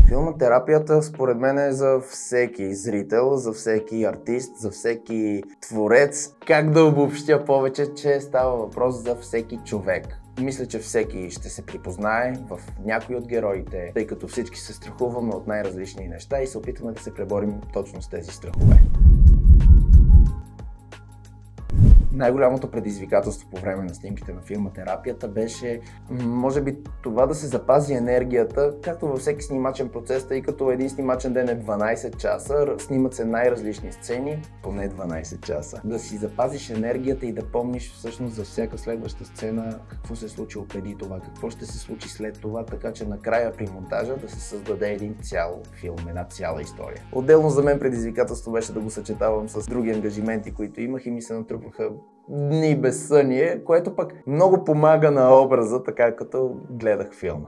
Филмотерапията според мен е за всеки зрител, за всеки артист, за всеки творец. Как да обобщя повече, че става въпрос за всеки човек. Мисля, че всеки ще се припознае в някой от героите, тъй като всички се страхуваме от най-различни неща и се опитваме да се преборим точно с тези страхове. Най-голямото предизвикателство по време на снимките на филмотерапията беше, може би, това да се запази енергията, както във всеки снимачен процес, тъй като един снимачен ден е 12 часа, снимат се най-различни сцени, поне 12 часа. Да си запазиш енергията и да помниш всъщност за всяка следваща сцена какво се е случило преди това, какво ще се случи след това, така че накрая при монтажа да се създаде един цял филм, една цяла история. Отделно за мен предизвикателство беше да го съчетавам с други ангажименти, които имах и ми се натрупаха дни безсъние, което пък много помага на образа, така като гледах филма.